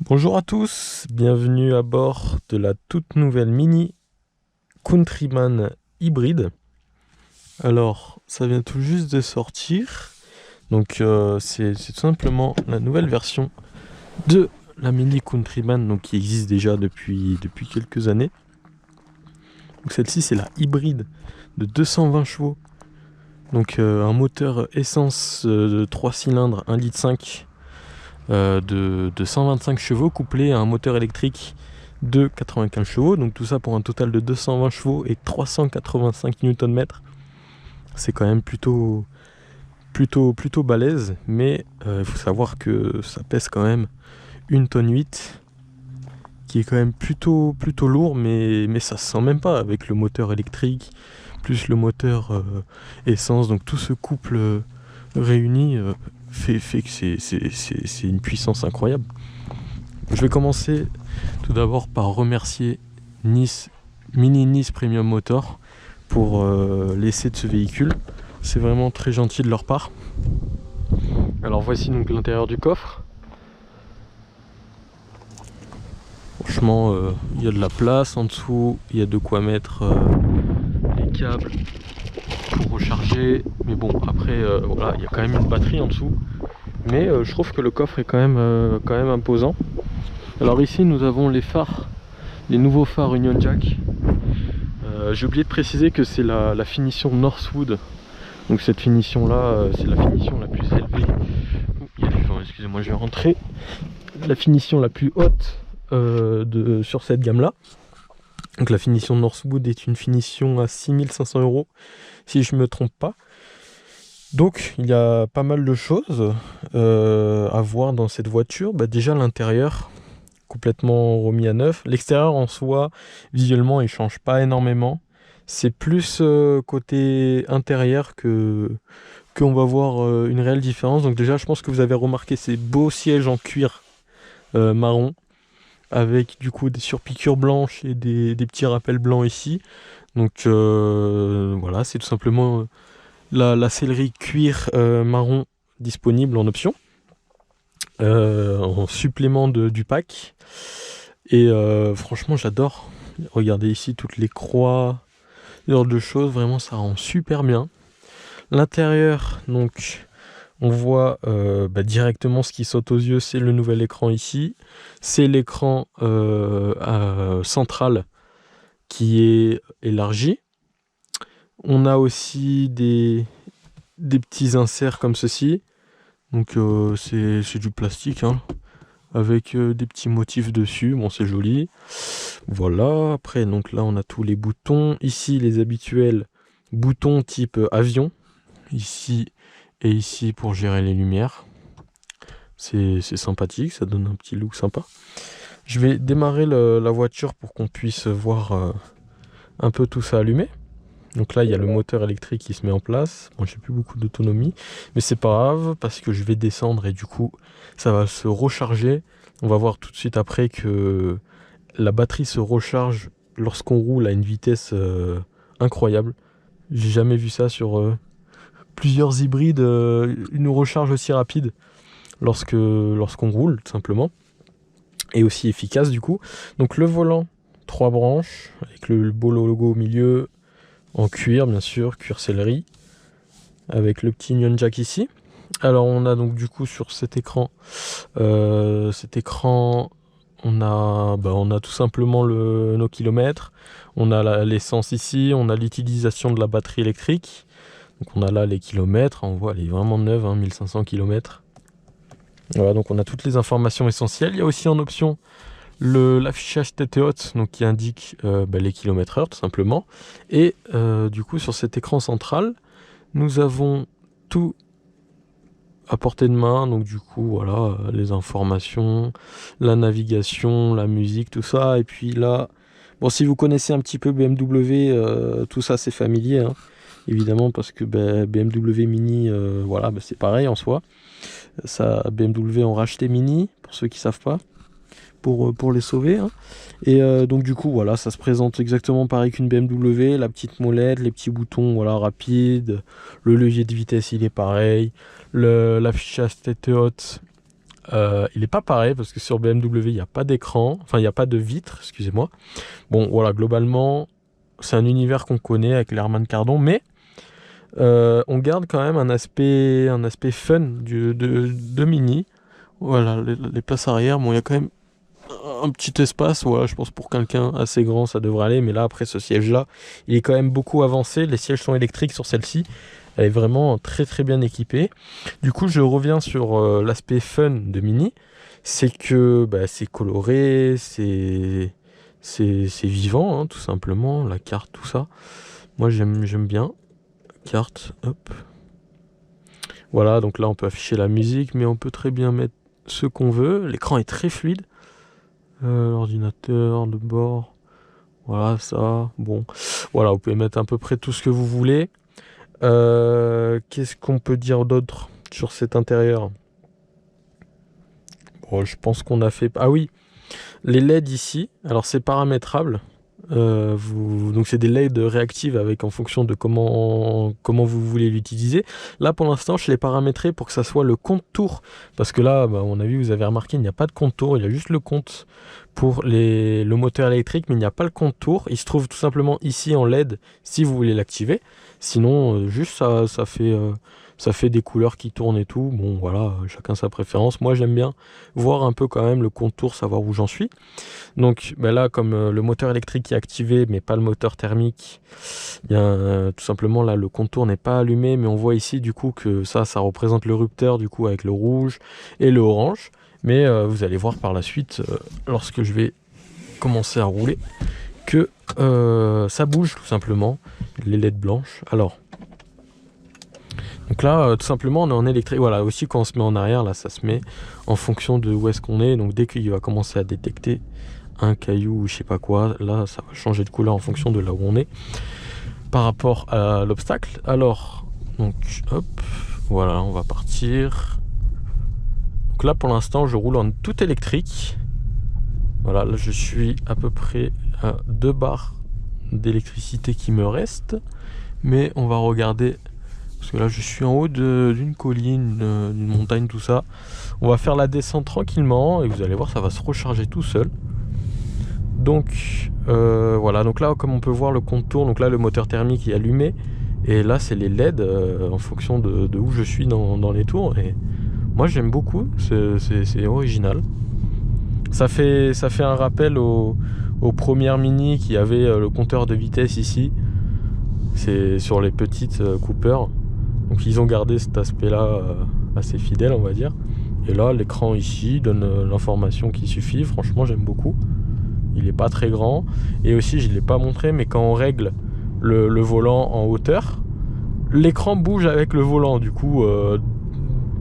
Bonjour à tous, bienvenue à bord de la toute nouvelle Mini Countryman hybride. Alors, ça vient tout juste de sortir, donc c'est tout simplement la nouvelle version de la Mini Countryman, donc qui existe déjà depuis quelques années. Donc celle-ci c'est la hybride de 220 chevaux, donc un moteur essence de 3 cylindres 1,5 litre de 125 chevaux couplé à un moteur électrique de 95 chevaux, donc tout ça pour un total de 220 chevaux et 385 Nm. C'est quand même plutôt balèze, mais il faut savoir que ça pèse quand même 1 tonne 8, qui est quand même plutôt lourd, mais ça se sent même pas avec le moteur électrique plus le moteur essence, donc tout ce couple réuni fait que c'est une puissance incroyable. Je vais commencer tout d'abord par remercier Mini Nice Premium Motor pour l'essai de ce véhicule. C'est vraiment très gentil de leur part. Alors voici donc l'intérieur du coffre. Franchement, il y a de la place en dessous, il y a de quoi mettre les câbles pour recharger. Mais bon, après, voilà, il y a quand même une batterie en dessous. Mais je trouve que le coffre est quand même imposant. Alors ici, nous avons les phares, les nouveaux phares Union Jack. J'ai oublié de préciser que c'est la finition Northwood. Donc cette finition là, c'est la finition la plus élevée. Il y a du vent, excusez-moi, je vais rentrer. La finition la plus haute sur cette gamme là. Donc la finition Northwood est une finition à 6500 € si je ne me trompe pas. Donc il y a pas mal de choses à voir dans cette voiture. Déjà l'intérieur, complètement remis à neuf. L'extérieur en soi, visuellement, il change pas énormément. C'est plus côté intérieur qu'on va voir une réelle différence. Donc déjà, je pense que vous avez remarqué ces beaux sièges en cuir marron, avec du coup des surpiqûres blanches et des petits rappels blancs ici. Donc voilà, c'est tout simplement la sellerie cuir marron disponible en option. En supplément du pack. Et franchement, j'adore. Regardez ici toutes les croix, ce genre de choses. Vraiment, ça rend super bien. L'intérieur, donc, on voit directement ce qui saute aux yeux, c'est le nouvel écran ici. C'est l'écran central qui est élargi. On a aussi des petits inserts comme ceci. Donc c'est du plastique, hein, avec des petits motifs dessus. Bon, c'est joli. Voilà. Après, donc là, on a tous les boutons. Ici, les habituels boutons type avion. Ici et ici pour gérer les lumières. C'est sympathique, ça donne un petit look sympa. Je vais démarrer la voiture pour qu'on puisse voir un peu tout ça allumé. Donc là, il y a le moteur électrique qui se met en place. Bon, j'ai plus beaucoup d'autonomie, mais c'est pas grave parce que je vais descendre et du coup, ça va se recharger. On va voir tout de suite après que la batterie se recharge lorsqu'on roule à une vitesse incroyable. J'ai jamais vu ça sur plusieurs hybrides, une recharge aussi rapide lorsqu'on roule, tout simplement. Et aussi efficace du coup. Donc le volant, 3 branches, avec le beau logo au milieu, en cuir bien sûr, cuir sellerie, avec le petit Union Jack ici. Alors on a donc du coup sur cet écran, on a tout simplement nos kilomètres, on a l'essence ici, on a l'utilisation de la batterie électrique. Donc on a là les kilomètres, on voit elle est vraiment neuve, hein, 1500 km. Voilà, donc on a toutes les informations essentielles. Il y a aussi en option l'affichage tête haute, donc qui indique les kilomètres heure tout simplement. Et du coup sur cet écran central, nous avons tout à portée de main. Donc du coup voilà, les informations, la navigation, la musique, tout ça. Et puis là, bon, si vous connaissez un petit peu BMW, tout ça c'est familier, hein, évidemment, parce que BMW Mini, voilà, c'est pareil en soi. Ça, BMW ont racheté Mini, pour ceux qui savent pas, pour les sauver, hein. Et donc du coup voilà, ça se présente exactement pareil qu'une BMW, la petite molette, les petits boutons voilà rapides, le levier de vitesse il est pareil, l'affichage tête haute il n'est pas pareil parce que sur BMW il n'y a pas d'écran, enfin il n'y a pas de vitre, excusez-moi. Bon voilà, globalement c'est un univers qu'on connaît avec l'Harman Kardon, mais on garde quand même un aspect fun de Mini. Voilà, les places arrière, bon il y a quand même un petit espace, voilà, je pense pour quelqu'un assez grand ça devrait aller, mais là après ce siège là il est quand même beaucoup avancé, les sièges sont électriques sur celle-ci, elle est vraiment très très bien équipée. Du coup je reviens sur l'aspect fun de Mini, c'est que c'est coloré, c'est vivant hein, tout simplement, la carte tout ça, moi j'aime bien, carte, hop, voilà, donc là on peut afficher la musique, mais on peut très bien mettre ce qu'on veut, l'écran est très fluide. L'ordinateur, le bord, voilà ça, bon, voilà, vous pouvez mettre à peu près tout ce que vous voulez. Qu'est-ce qu'on peut dire d'autre sur cet intérieur? Bon, je pense qu'on a fait... Ah oui, les LED ici, alors c'est paramétrable, donc c'est des LED réactives avec en fonction de comment vous voulez l'utiliser. Là pour l'instant je l'ai paramétré pour que ça soit le compte-tour, parce que là on a vu, vous avez remarqué, il n'y a pas de compte-tour, il y a juste le compte pour le moteur électrique, mais il n'y a pas le compte-tour. Il se trouve tout simplement ici en LED si vous voulez l'activer, sinon juste ça fait des couleurs qui tournent et tout. Bon voilà, chacun sa préférence. Moi j'aime bien voir un peu quand même le contour, savoir où j'en suis. Donc là comme le moteur électrique est activé mais pas le moteur thermique, tout simplement là le contour n'est pas allumé, mais on voit ici du coup que ça représente le rupteur du coup avec le rouge et le orange. Mais vous allez voir par la suite lorsque je vais commencer à rouler que ça bouge tout simplement, les LED blanches. Alors donc là, tout simplement, on est en électrique. Voilà, aussi quand on se met en arrière, là, ça se met en fonction de où est-ce qu'on est. Donc dès qu'il va commencer à détecter un caillou ou je sais pas quoi, là, ça va changer de couleur en fonction de là où on est par rapport à l'obstacle. Alors, donc, hop, voilà, on va partir. Donc là, pour l'instant, je roule en tout électrique. Voilà, là, je suis à peu près à 2 barres d'électricité qui me restent. Mais on va regarder... Parce que là je suis en haut d'une colline, d'une montagne, tout ça. On va faire la descente tranquillement et vous allez voir ça va se recharger tout seul. Donc voilà, donc là comme on peut voir le contour, donc là le moteur thermique est allumé. Et là c'est les LED en fonction de où je suis dans les tours. Et moi j'aime beaucoup, c'est original. Ça fait un rappel aux premières Mini qui avaient le compteur de vitesse ici. C'est sur les petites Cooper. Donc ils ont gardé cet aspect-là assez fidèle, on va dire. Et là, l'écran ici donne l'information qui suffit. Franchement, j'aime beaucoup. Il n'est pas très grand. Et aussi, je ne l'ai pas montré, mais quand on règle le volant en hauteur, l'écran bouge avec le volant. Du coup,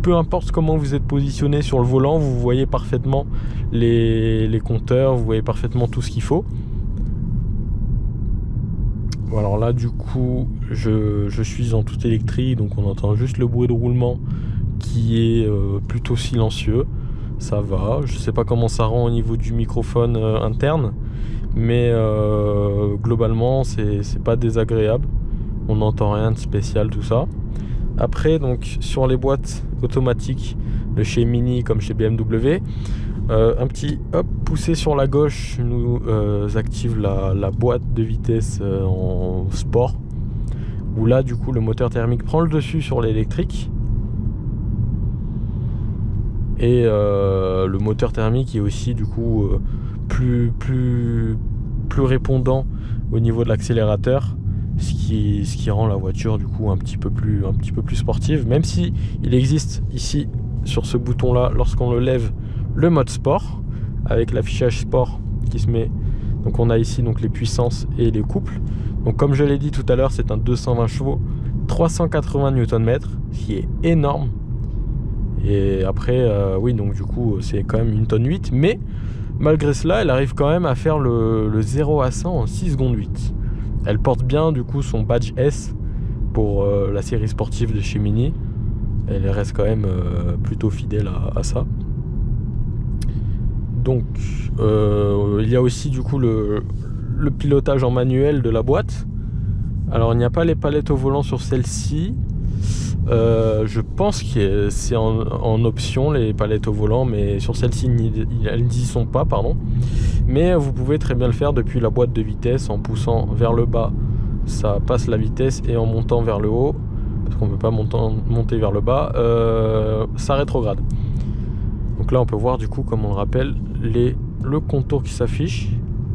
peu importe comment vous êtes positionné sur le volant, vous voyez parfaitement les compteurs, vous voyez parfaitement tout ce qu'il faut. Alors là du coup je suis en tout électrique, donc on entend juste le bruit de roulement qui est plutôt silencieux. Ça va, je sais pas comment ça rend au niveau du microphone interne, mais globalement c'est pas désagréable, on n'entend rien de spécial tout ça. Après donc sur les boîtes automatiques de chez Mini comme chez BMW, un petit hop poussé sur la gauche nous active la boîte de vitesse en sport, où là du coup le moteur thermique prend le dessus sur l'électrique, et le moteur thermique est aussi du coup plus répondant au niveau de l'accélérateur, ce qui rend la voiture du coup un petit peu plus sportive, même si il existe ici sur ce bouton là, lorsqu'on le lève, le mode sport avec l'affichage sport qui se met. Donc on a ici donc les puissances et les couples. Donc comme je l'ai dit tout à l'heure, c'est un 220 chevaux, 380 Nm, ce qui est énorme. Et après oui, donc du coup c'est quand même 1,8 tonne, mais malgré cela elle arrive quand même à faire le 0 à 100 en 6 secondes 8. Elle porte bien du coup son badge S pour la série sportive de chez Mini. Elle reste quand même plutôt fidèle à ça. Donc il y a aussi du coup le pilotage en manuel de la boîte. Alors il n'y a pas les palettes au volant sur celle-ci. Je pense que c'est en option les palettes au volant, mais sur celle-ci elles n'y sont pas, pardon. Mais vous pouvez très bien le faire depuis la boîte de vitesse en poussant vers le bas, ça passe la vitesse, et en montant vers le haut, parce qu'on ne peut pas monter vers le bas, ça rétrograde. Donc là on peut voir du coup, comme on le rappelle, le contour qui s'affiche.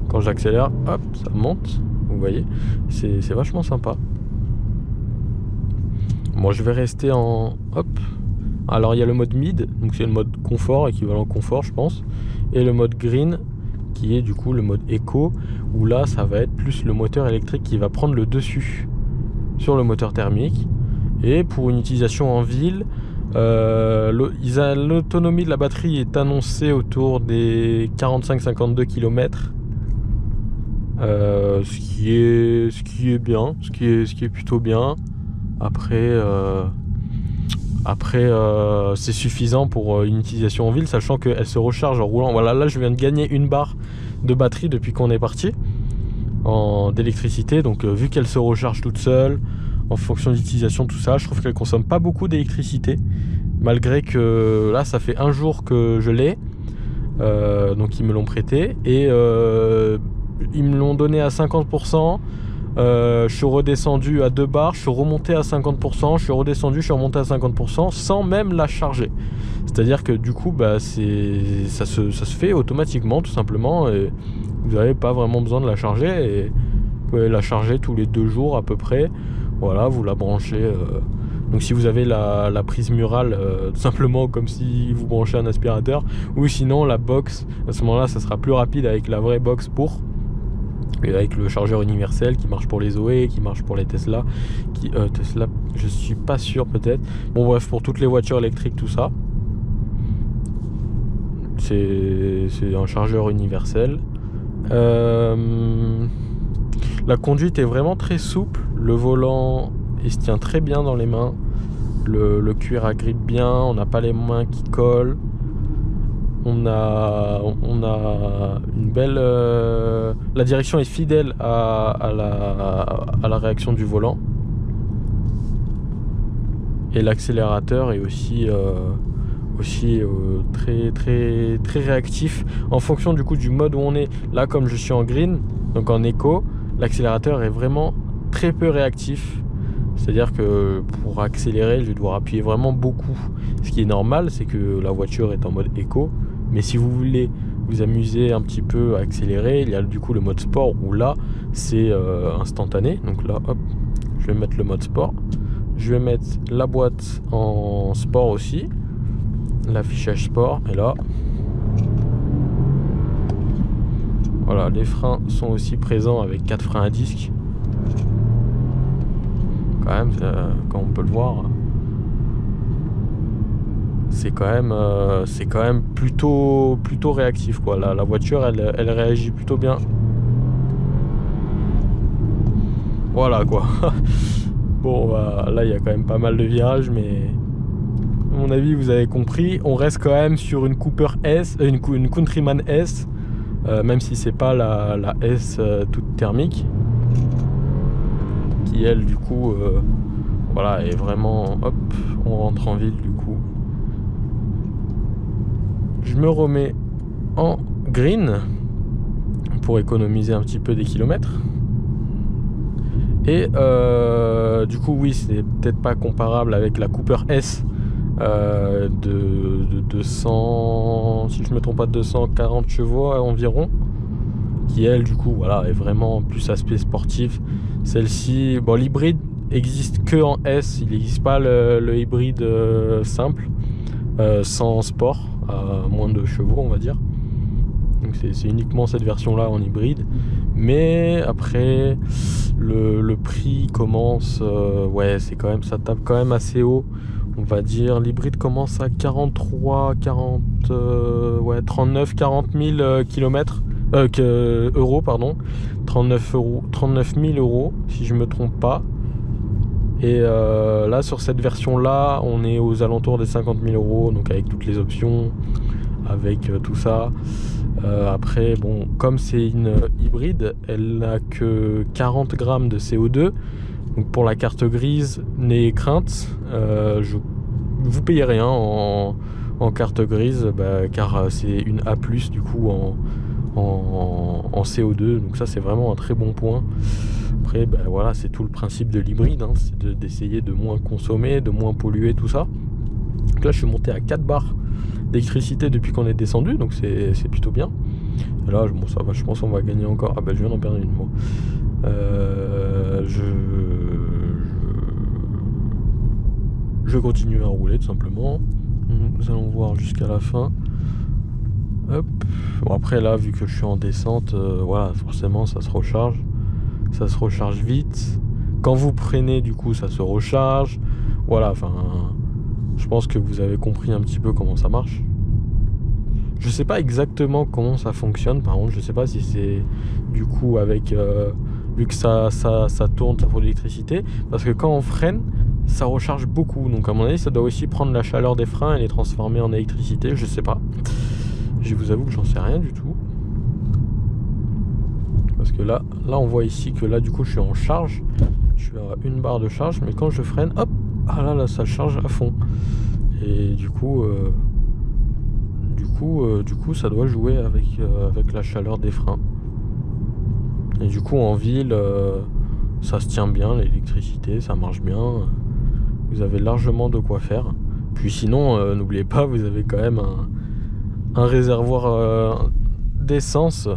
Quand j'accélère, hop, ça monte, vous voyez, c'est vachement sympa. Bon, je vais rester en... Hop. Alors il y a le mode mid, donc c'est le mode confort, équivalent confort je pense, et le mode green qui est du coup le mode éco, où là ça va être plus le moteur électrique qui va prendre le dessus sur le moteur thermique. Et pour une utilisation en ville, l'autonomie de la batterie est annoncée autour des 45-52 km, ce qui est bien, ce qui est plutôt bien. Après, c'est suffisant pour une utilisation en ville, sachant qu'elle se recharge en roulant. Voilà, là je viens de gagner une barre de batterie depuis qu'on est parti d'électricité. Donc vu qu'elle se recharge toute seule, en fonction d'utilisation, tout ça, je trouve qu'elle consomme pas beaucoup d'électricité, malgré que là ça fait un jour que je l'ai. Donc ils me l'ont prêté et ils me l'ont donné à 50%. Je suis redescendu à 2 barres, je suis remonté à 50%, je suis redescendu, je suis remonté à 50% sans même la charger. C'est-à-dire que du coup, bah, ça se fait automatiquement, tout simplement, et vous n'avez pas vraiment besoin de la charger. Et vous pouvez la charger tous les 2 jours à peu près. Voilà, vous la branchez. Donc si vous avez la prise murale, tout simplement comme si vous branchez un aspirateur, ou sinon la box, à ce moment-là, ça sera plus rapide avec la vraie box et avec le chargeur universel qui marche pour les Zoé, qui marche pour les Tesla, Tesla, je suis pas sûr, peut-être. Bon bref, pour toutes les voitures électriques, tout ça. C'est un chargeur universel. La conduite est vraiment très souple. Le volant, il se tient très bien dans les mains. Le cuir agrippe bien, on n'a pas les mains qui collent. On a une belle... la direction est fidèle à la réaction du volant. Et l'accélérateur est aussi très réactif en fonction du coup du mode où on est. Là, comme je suis en green, donc en éco, l'accélérateur est vraiment très peu réactif. C'est-à-dire que pour accélérer, je vais devoir appuyer vraiment beaucoup. Ce qui est normal, c'est que la voiture est en mode éco. Mais si vous voulez vous amuser un petit peu à accélérer, il y a du coup le mode sport où là, c'est instantané. Donc là, hop, je vais mettre le mode sport. Je vais mettre la boîte en sport aussi. L'affichage sport. Et là, voilà, les freins sont aussi présents avec 4 freins à disque. Quand même, comme on peut le voir, c'est quand même plutôt réactif, quoi. La voiture, elle réagit plutôt bien. Voilà, quoi. Bon, bah, là il y a quand même pas mal de virages, mais à mon avis vous avez compris. On reste quand même sur une Cooper S, une Countryman S, même si c'est pas la S toute thermique, qui elle du coup voilà, est vraiment... Hop, on rentre en ville du coup. Je me remets en green pour économiser un petit peu des kilomètres. Et du coup oui, c'est peut-être pas comparable avec la Cooper S de 200, si je me trompe pas, 240 chevaux environ, qui elle du coup voilà est vraiment plus aspect sportif. Celle-ci, bon, l'hybride existe que en S, il n'existe pas le hybride simple sans sport à moins de chevaux, on va dire. Donc c'est uniquement cette version là en hybride. Mais après le prix commence ouais, c'est quand même, ça tape quand même assez haut, on va dire. L'hybride commence à 39 40 000 kilomètres euros, pardon, 39 000 euros si je me trompe pas. Et là sur cette version là on est aux alentours des 50 000 euros, donc avec toutes les options, avec tout ça. Après bon, comme c'est une hybride, elle n'a que 40 grammes de CO2, Donc pour la carte grise, n'ayez crainte, vous payez rien en carte grise, car c'est une A+, du coup en CO2, donc ça c'est vraiment un très bon point. Après voilà, c'est tout le principe de l'hybride, hein, c'est d'essayer de moins consommer, de moins polluer, tout ça. Donc là je suis monté à 4 bars d'électricité depuis qu'on est descendu, donc c'est plutôt bien. Et là bon, ça va, je pense qu'on va gagner encore. Je viens d'en perdre une, moi. Je continue à rouler tout simplement. Nous allons voir jusqu'à la fin. Hop. Bon, après là, vu que je suis en descente, voilà, forcément ça se recharge. Ça se recharge vite. Quand vous prenez, du coup, ça se recharge. Voilà, enfin, je pense que vous avez compris un petit peu comment ça marche. Je sais pas exactement comment ça fonctionne, par contre, je sais pas si c'est du coup avec vu que ça tourne, ça produit de l'électricité, parce que quand on freine, ça recharge beaucoup, donc à mon avis ça doit aussi prendre la chaleur des freins et les transformer en électricité, je sais pas. Je vous avoue que j'en sais rien du tout. Parce que là on voit ici que là du coup je suis en charge, je suis à une barre de charge, mais quand je freine, hop, ah là ça charge à fond. Et du coup ça doit jouer avec la chaleur des freins. Et du coup en ville ça se tient bien, l'électricité, ça marche bien. Vous avez largement de quoi faire. Puis sinon n'oubliez pas, vous avez quand même un réservoir d'essence.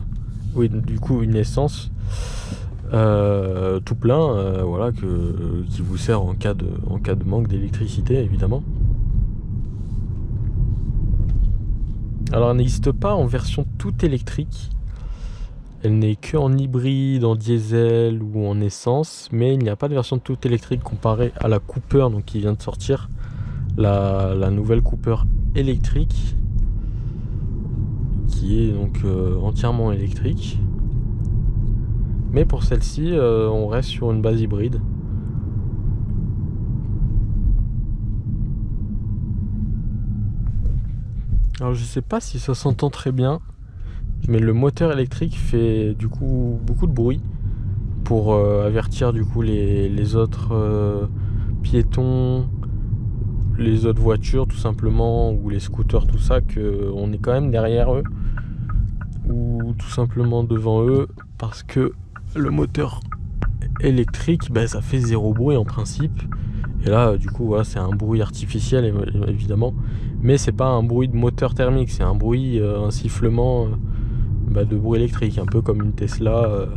Oui, du coup une essence tout plein, voilà, qui vous sert en cas de manque d'électricité, évidemment. Alors elle n'existe pas en version toute électrique. Elle n'est que en hybride, en diesel ou en essence, mais il n'y a pas de version toute électrique comparée à la Cooper, donc qui vient de sortir, la nouvelle Cooper électrique, qui est donc entièrement électrique. Mais pour celle-ci, on reste sur une base hybride. Alors je sais pas si ça s'entend très bien, mais le moteur électrique fait du coup beaucoup de bruit pour avertir du coup les autres piétons, les autres voitures tout simplement, ou les scooters, tout ça, qu'on est quand même derrière eux ou tout simplement devant eux, parce que le moteur électrique, ça fait zéro bruit en principe. Et là du coup voilà, c'est un bruit artificiel évidemment, mais c'est pas un bruit de moteur thermique, c'est un bruit, un sifflement de bruit électrique, un peu comme une Tesla.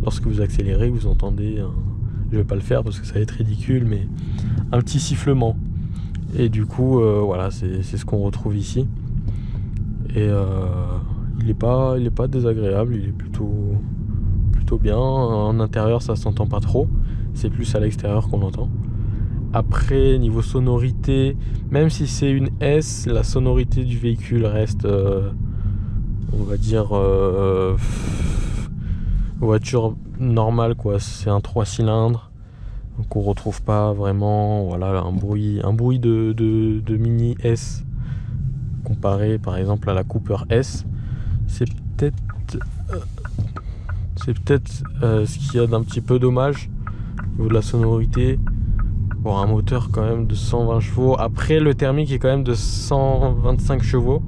Lorsque vous accélérez, vous entendez je vais pas le faire parce que ça va être ridicule, mais un petit sifflement. Et du coup voilà, c'est ce qu'on retrouve ici. Et il est pas désagréable, il est plutôt bien. En intérieur ça s'entend pas trop, c'est plus à l'extérieur qu'on entend. Après, niveau sonorité, même si c'est une S, la sonorité du véhicule reste, on va dire, voiture normale, quoi. C'est un 3 cylindres, donc on retrouve pas vraiment, voilà, un bruit de mini S comparé par exemple à la Cooper S. C'est peut-être ce qu'il y a d'un petit peu dommage au niveau de la sonorité. Bon, un moteur quand même de 120 chevaux. Après, le thermique est quand même de 125 chevaux.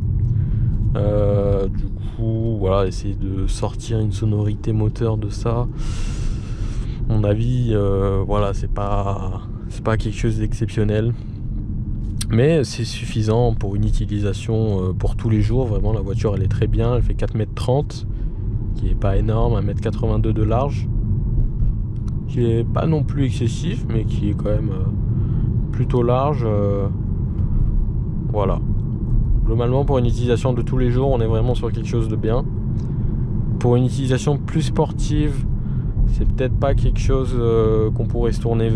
Du coup, voilà, essayer de sortir une sonorité moteur de ça. À mon avis, voilà, c'est pas quelque chose d'exceptionnel. Mais c'est suffisant pour une utilisation pour tous les jours. Vraiment, la voiture, elle est très bien. Elle fait 4,30 m, qui est pas énorme, 1,82 m de large. Qui est pas non plus excessif, mais qui est quand même plutôt large. Voilà. Globalement, pour une utilisation de tous les jours, on est vraiment sur quelque chose de bien. Pour une utilisation plus sportive, c'est peut-être pas quelque chose qu'on pourrait se tourner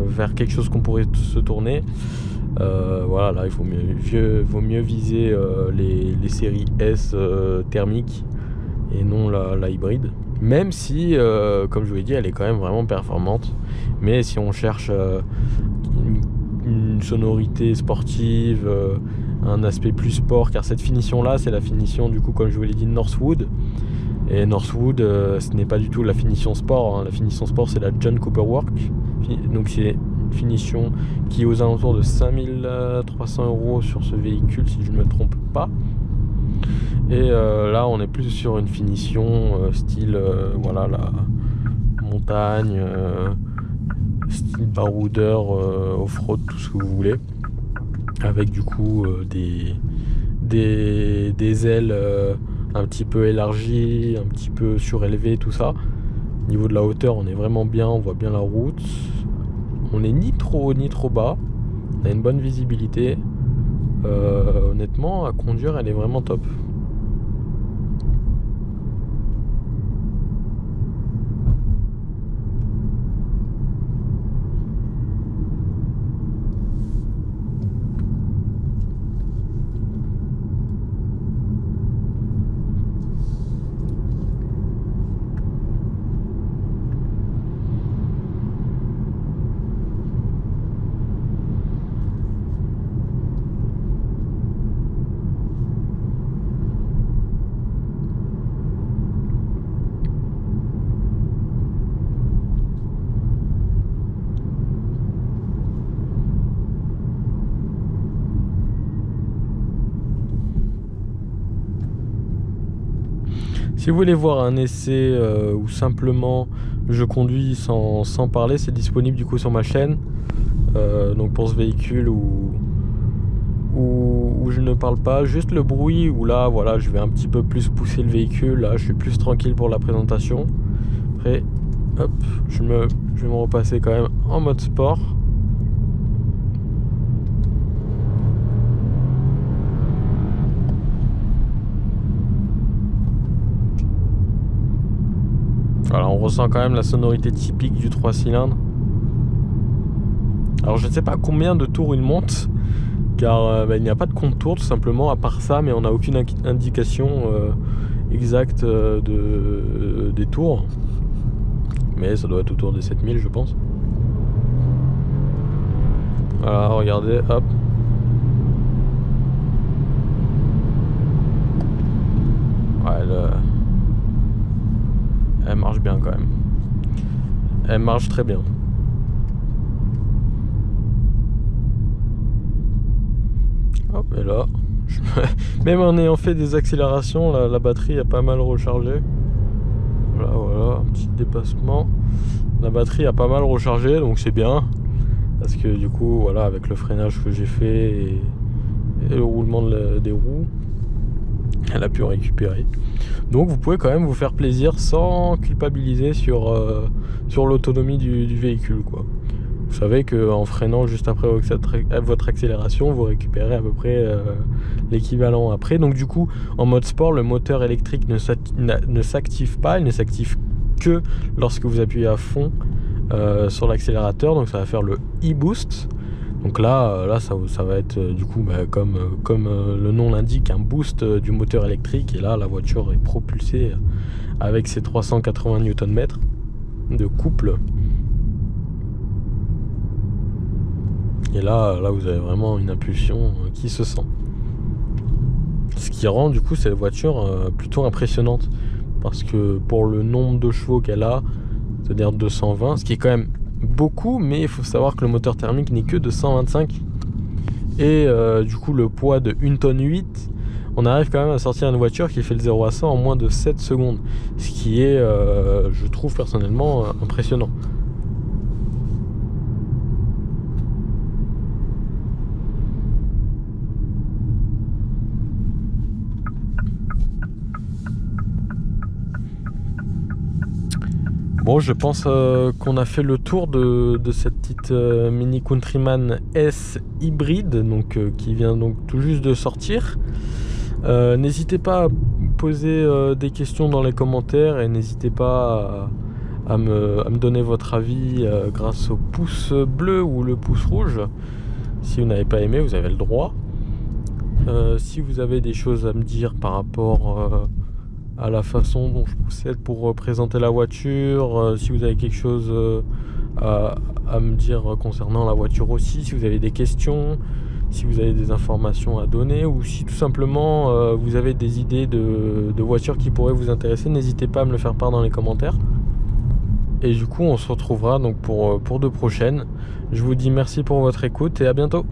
vers quelque chose qu'on pourrait se tourner. Voilà, là il vaut mieux viser les séries S thermiques et non la hybride. Même si, comme je vous l'ai dit, elle est quand même vraiment performante. Mais si on cherche une sonorité sportive, un aspect plus sport, car cette finition là c'est la finition du coup, comme je vous l'ai dit, de Northwood, Et Northwood, ce n'est pas du tout la finition sport, hein. La finition sport, c'est la John Cooper Work. Donc c'est une finition qui est aux alentours de 5300 € sur ce véhicule, si je ne me trompe pas. Et là, on est plus sur une finition style, voilà, la montagne, style baroudeur, off-road, tout ce que vous voulez. Avec du coup des ailes un petit peu élargies, un petit peu surélevées, tout ça. Au niveau de la hauteur, on est vraiment bien, on voit bien la route. On n'est ni trop haut ni trop bas. On a une bonne visibilité. Honnêtement, à conduire, elle est vraiment top. Si vous voulez voir un essai ou simplement je conduis sans parler, c'est disponible du coup sur ma chaîne. Donc pour ce véhicule où je ne parle pas, juste le bruit, où là voilà, je vais un petit peu plus pousser le véhicule, là je suis plus tranquille pour la présentation. Après hop, je vais me repasser quand même en mode sport. Voilà, on ressent quand même la sonorité typique du 3 cylindres. Alors je ne sais pas combien de tours il monte, car il n'y a pas de contour tout simplement à part ça, mais on n'a aucune indication exacte des tours. Mais ça doit être autour des 7000 je pense. Voilà, regardez, hop. Ouais, elle marche bien quand même. Elle marche très bien. Hop, et là, même en ayant fait des accélérations, la batterie a pas mal rechargé. Voilà, un petit dépassement. La batterie a pas mal rechargé, donc c'est bien. Parce que du coup, voilà, avec le freinage que j'ai fait et le roulement des roues, elle a pu récupérer. Donc vous pouvez quand même vous faire plaisir sans culpabiliser sur l'autonomie du véhicule, quoi. Vous savez qu'en freinant juste après votre accélération, vous récupérez à peu près l'équivalent après. Donc du coup, en mode sport, le moteur électrique ne s'active pas. Il ne s'active que lorsque vous appuyez à fond sur l'accélérateur. Donc ça va faire le e-boost. Donc là ça va être du coup comme le nom l'indique, un boost du moteur électrique. Et là, la voiture est propulsée avec ses 380 Nm de couple. Et là vous avez vraiment une impulsion qui se sent. Ce qui rend du coup cette voiture plutôt impressionnante. Parce que pour le nombre de chevaux qu'elle a, c'est-à-dire 220, ce qui est quand même beaucoup, mais il faut savoir que le moteur thermique n'est que de 125. Et du coup le poids de 1,8 tonne, on arrive quand même à sortir une voiture qui fait le 0 à 100 en moins de 7 secondes. Ce qui est, je trouve personnellement, impressionnant. Bon, je pense qu'on a fait le tour de cette petite Mini Countryman S hybride, donc qui vient donc tout juste de sortir. N'hésitez pas à poser des questions dans les commentaires et n'hésitez pas à me donner votre avis grâce au pouce bleu ou le pouce rouge. Si vous n'avez pas aimé, vous avez le droit. Si vous avez des choses à me dire par rapport à la façon dont je procède pour présenter la voiture, si vous avez quelque chose à me dire concernant la voiture aussi, si vous avez des questions, si vous avez des informations à donner, ou si tout simplement vous avez des idées de voitures qui pourraient vous intéresser, n'hésitez pas à me le faire part dans les commentaires. Et du coup on se retrouvera donc pour de prochaines. Je vous dis merci pour votre écoute et à bientôt.